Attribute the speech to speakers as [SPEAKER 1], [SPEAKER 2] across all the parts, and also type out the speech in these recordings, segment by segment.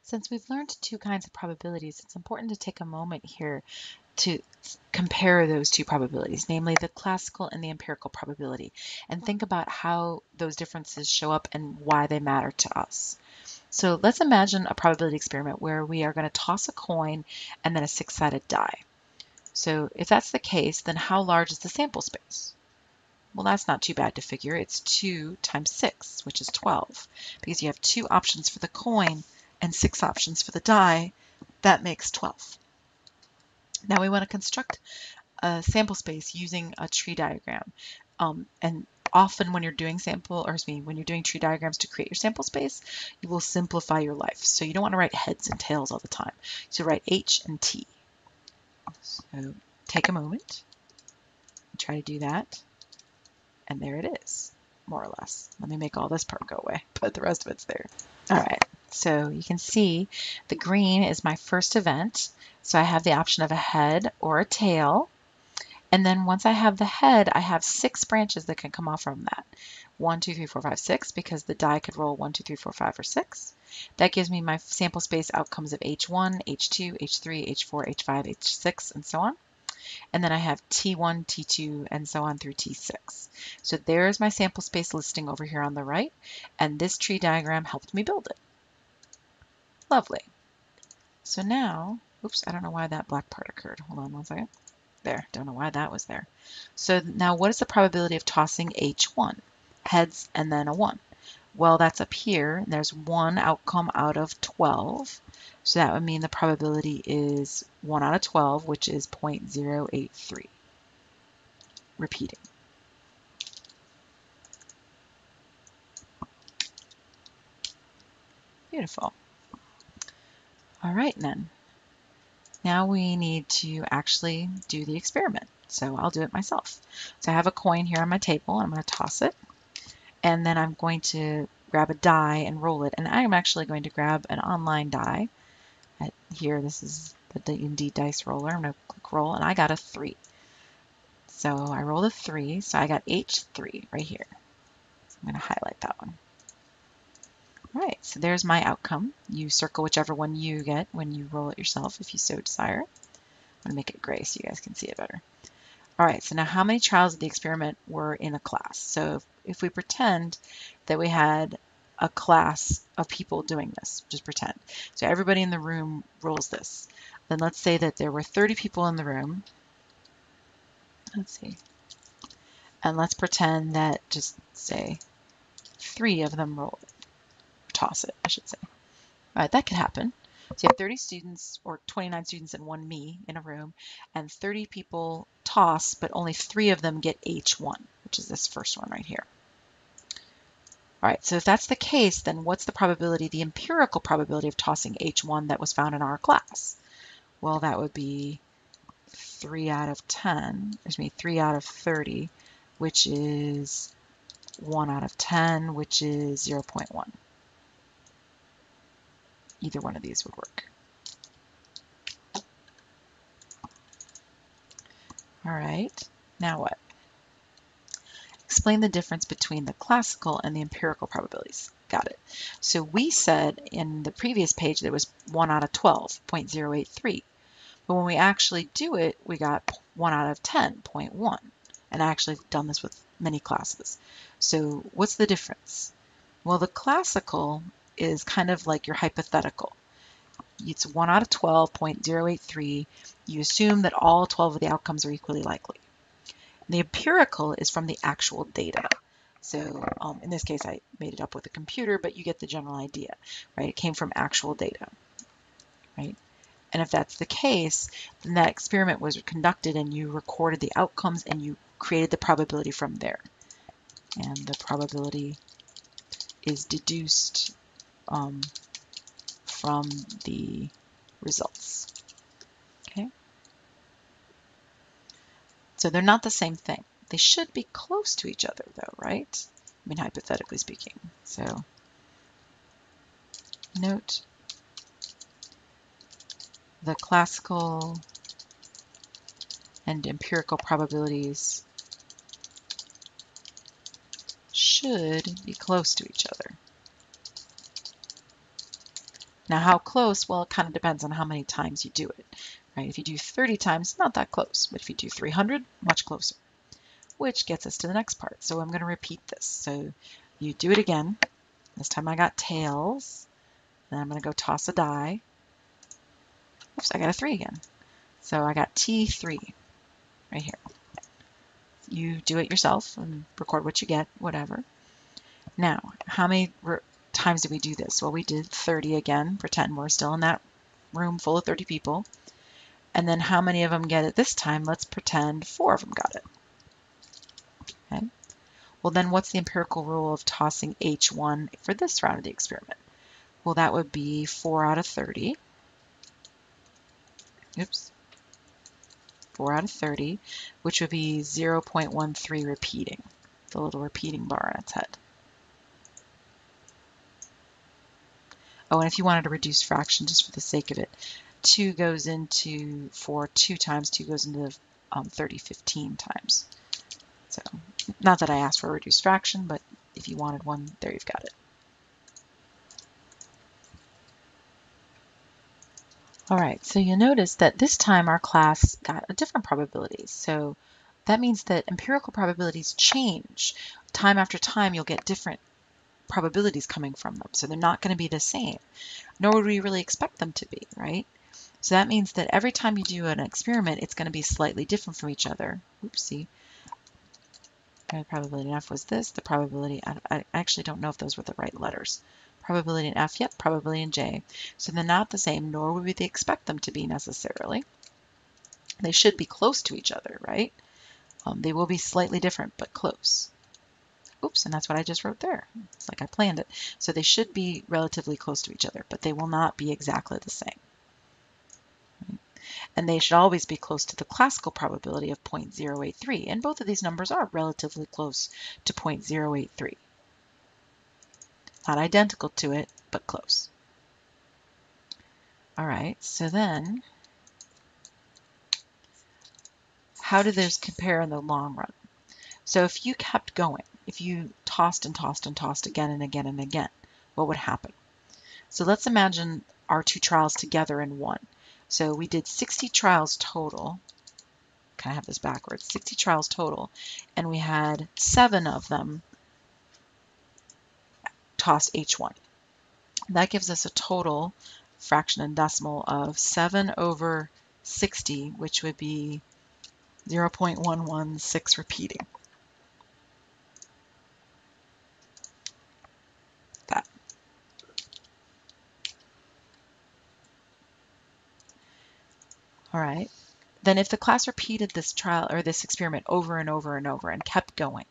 [SPEAKER 1] Since we've learned two kinds of probabilities, it's important to take a moment here to compare those two probabilities, namely the classical and the empirical probability, and think about how those differences show up and why they matter to us. So let's imagine a probability experiment where we are going to toss a coin and then a six-sided die. So if that's the case, then how large is the sample space? Well, that's not too bad to figure. It's 2 times 6, which is 12. Because you have 2 options for the coin and 6 options for the die, that makes 12. Now we want to construct a sample space using a tree diagram. And often when you're doing when you're doing tree diagrams to create your sample space, you will simplify your life. So you don't want to write heads and tails all the time. So write H and T. So take a moment, try to do that. And there it is, more or less. Let me make all this part go away, but the rest of it's there. All right, so you can see the green is my first event. So I have the option of a head or a tail. And then once I have the head, I have 6 branches that can come off from that. 1, 2, 3, 4, 5, 6, because the die could roll 1, 2, 3, 4, 5, or 6. That gives me my sample space outcomes of H1, H2, H3, H4, H5, H6, and so on. And then I have T1, T2, and so on through T6. So there's my sample space listing over here on the right, and this tree diagram helped me build it. Lovely. So now, oops, I don't know why that black part occurred. Hold on one second. There, don't know why that was there. So now what is the probability of tossing H1? Heads and then a 1. Well, that's up here, and there's 1 outcome out of 12. So that would mean the probability is 1 out of 12, which is 0.083. Repeating. Beautiful. All right, then. Now we need to actually do the experiment. So I'll do it myself. So I have a coin here on my table, and I'm going to toss it. And then I'm going to grab a die and roll it. And I'm actually going to grab an online die. Here, this is the D&D dice roller. I'm going to click roll, and I got a 3. So I rolled a 3, so I got H3 right here. So I'm going to highlight that one. All right, so there's my outcome. You circle whichever one you get when you roll it yourself, if you so desire. I'm going to make it gray so you guys can see it better. All right, so now how many trials of the experiment were in a class? So if we pretend that we had a class of people doing this, just pretend. So everybody in the room rolls this. Then let's say that there were 30 people in the room. Let's see. And let's pretend that just say 3 of them roll it. Toss it, I should say. All right, that could happen. So you have 30 students or 29 students and 1 me in a room, and 30 people toss, but only 3 of them get H1, which is this first one right here. All right, so if that's the case, then what's the probability, the empirical probability of tossing H1 that was found in our class? Well, that would be 3 out of 10, 3 out of 30, which is 1 out of 10, which is 0.1. Either one of these would work. All right, now what? Explain the difference between the classical and the empirical probabilities. Got it. So we said in the previous page that it was 1 out of 12, 0.083. But when we actually do it, we got 1 out of 10, 0.1. And I actually have done this with many classes. So what's the difference? Well, the classical is kind of like your hypothetical. It's 1 out of 12, 0.083. You assume that all 12 of the outcomes are equally likely. The empirical is from the actual data. So in this case, I made it up with a computer, but you get the general idea, right? It came from actual data, right? And if that's the case, then that experiment was conducted and you recorded the outcomes and you created the probability from there. And the probability is deduced from the results. Okay. So they're not the same thing. They should be close to each other though, right? I mean, hypothetically speaking. So note the classical and empirical probabilities should be close to each other. Now, how close? Well, it kind of depends on how many times you do it, right? If you do 30 times, not that close. But if you do 300, much closer, which gets us to the next part. So I'm going to repeat this. So you do it again. This time I got tails. Then I'm going to go toss a die. Oops, I got a 3 again. So I got T3 right here. You do it yourself and record what you get, whatever. Now, how many times did we do this? Well, we did 30 again. Pretend we're still in that room full of 30 people. And then how many of them get it this time? Let's pretend 4 of them got it. Okay. Well, then what's the empirical rule of tossing H1 for this round of the experiment? Well, that would be 4 out of 30. Oops. 4 out of 30, which would be 0.13 repeating, the little repeating bar on its head. Oh, and if you wanted to reduce fraction just for the sake of it, 2 goes into 4 2 times, 2 goes into 30 15 times. So, not that I asked for a reduced fraction, but if you wanted one, there you've got it. All right, so you'll notice that this time our class got a different probability. So that means that empirical probabilities change. Time after time, you'll get different probabilities coming from them. So they're not going to be the same, nor would we really expect them to be, right? So that means that every time you do an experiment, it's going to be slightly different from each other. Oopsie. The probability in F was this. The probability, I actually don't know if those were the right letters. Probability in F, yep, probability in J. So they're not the same, nor would we expect them to be necessarily. They should be close to each other, right? They will be slightly different, but close. Oops, and that's what I just wrote there. It's like I planned it. So they should be relatively close to each other, but they will not be exactly the same. And they should always be close to the classical probability of 0.083. And both of these numbers are relatively close to 0.083. Not identical to it, but close. All right, so then how do those compare in the long run? So if you kept going, if you tossed and tossed and tossed again and again and again, what would happen? So let's imagine our 2 trials together in one. So we did 60 trials total. Can I have this backwards? 60 trials total, and we had 7 of them toss H1. That gives us a total fraction and decimal of 7 over 60, which would be 0.116 repeating. That. All right. Then if the class repeated this trial or this experiment over and over and over and kept going,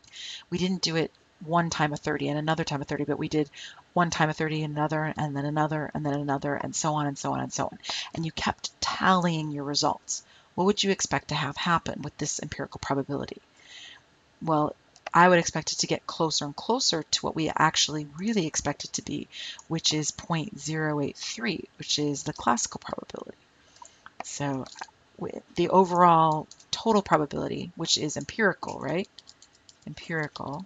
[SPEAKER 1] we didn't do it one time a 30 and another time a 30, but we did one time a 30 and another, and then another, and then another, and so on and so on and so on. And you kept tallying your results. What would you expect to have happen with this empirical probability? Well, I would expect it to get closer and closer to what we actually really expect it to be, which is 0.083, which is the classical probability. So the overall total probability, which is empirical, right? Empirical,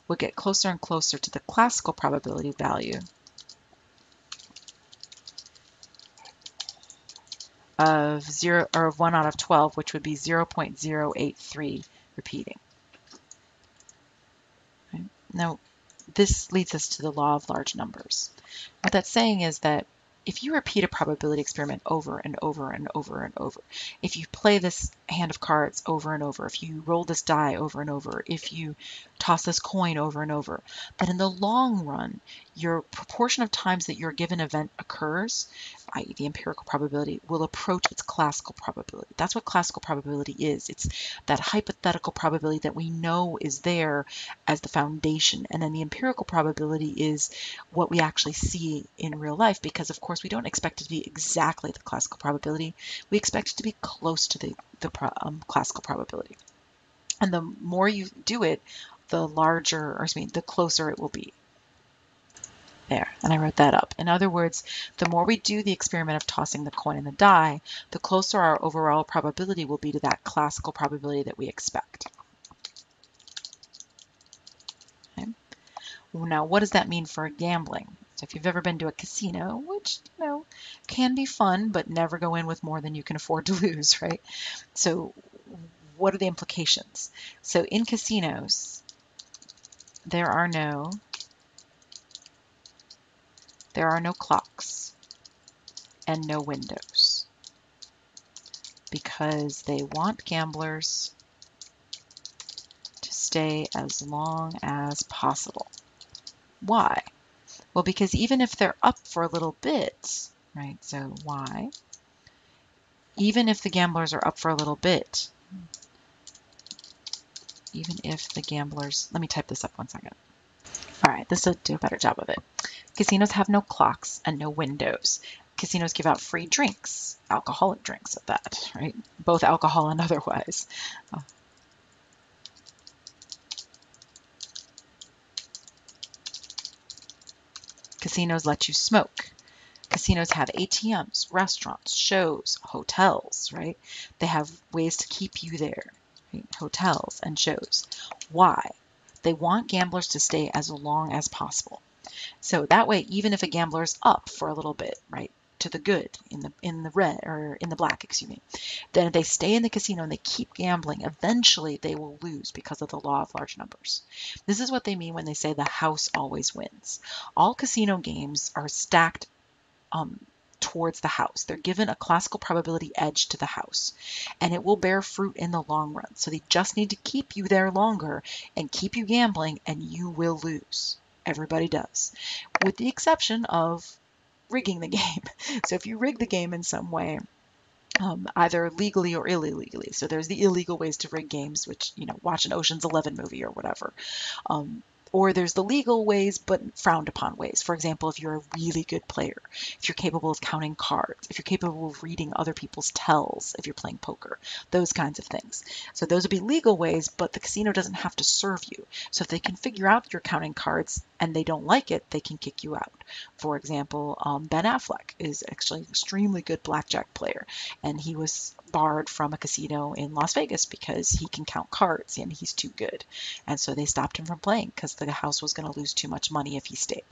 [SPEAKER 1] would get closer and closer to the classical probability value of 1 out of 12, which would be 0.083 repeating. Right? Now, this leads us to the law of large numbers. What that's saying is that if you repeat a probability experiment over and over and over and over, if you play this hand of cards over and over, if you roll this die over and over, if you toss this coin over and over, then in the long run, your proportion of times that your given event occurs, i.e. the empirical probability, will approach its classical probability. That's what classical probability is. It's that hypothetical probability that we know is there as the foundation. And then the empirical probability is what we actually see in real life, because of course we don't expect it to be exactly the classical probability. We expect it to be close to the classical probability. And the more you do it, the larger, or excuse me, the closer it will be. There, and I wrote that up. In other words, the more we do the experiment of tossing the coin and the die, the closer our overall probability will be to that classical probability that we expect. Okay. Now, what does that mean for gambling? So if you've ever been to a casino, which, can be fun, but never go in with more than you can afford to lose, right? So what are the implications? So in casinos, there are no clocks and no windows because they want gamblers to stay as long as possible. Why? Well, because even if they're up for a little bit, right? So why? Even if the gamblers are up for a little bit, even if the gamblers, let me type this up 1 second. All right, this will do a better job of it. Casinos have no clocks and no windows. Casinos give out free drinks, alcoholic drinks at that, right? Both alcohol and otherwise. Casinos let you smoke. Casinos have ATMs, restaurants, shows, hotels, right? They have ways to keep you there, right? Hotels and shows. Why? They want gamblers to stay as long as possible. So that way, even if a gambler is up for a little bit, right, to the good, in the red or in the black, excuse me, then if they stay in the casino and they keep gambling, eventually they will lose because of the law of large numbers. This is what they mean when they say the house always wins. All casino games are stacked towards the house. They're given a classical probability edge to the house, and it will bear fruit in the long run. So they just need to keep you there longer and keep you gambling, and you will lose. Everybody does, with the exception of rigging the game. So if you rig the game in some way, either legally or illegally. So there's the illegal ways to rig games, which, watch an Ocean's 11 movie or whatever. Or there's the legal ways, but frowned upon ways. For example, if you're a really good player, if you're capable of counting cards, if you're capable of reading other people's tells, if you're playing poker, those kinds of things. So those would be legal ways, but the casino doesn't have to serve you. So if they can figure out you're counting cards and they don't like it, they can kick you out. For example, Ben Affleck is actually an extremely good blackjack player, and he was barred from a casino in Las Vegas because he can count cards and he's too good. And so they stopped him from playing because the house was going to lose too much money if he stayed.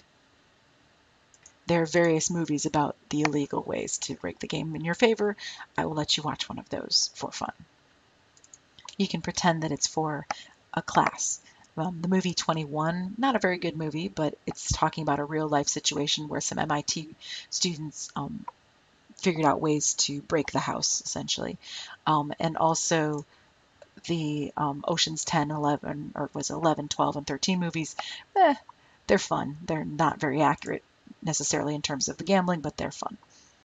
[SPEAKER 1] There are various movies about the illegal ways to rig the game in your favor. I will let you watch one of those for fun. You can pretend that it's for a class. The movie 21, not a very good movie, but it's talking about a real life situation where some MIT students figured out ways to break the house, essentially. And also the Ocean's 10, 11, or was it 11, 12, and 13 movies, they're fun. They're not very accurate necessarily in terms of the gambling, but they're fun.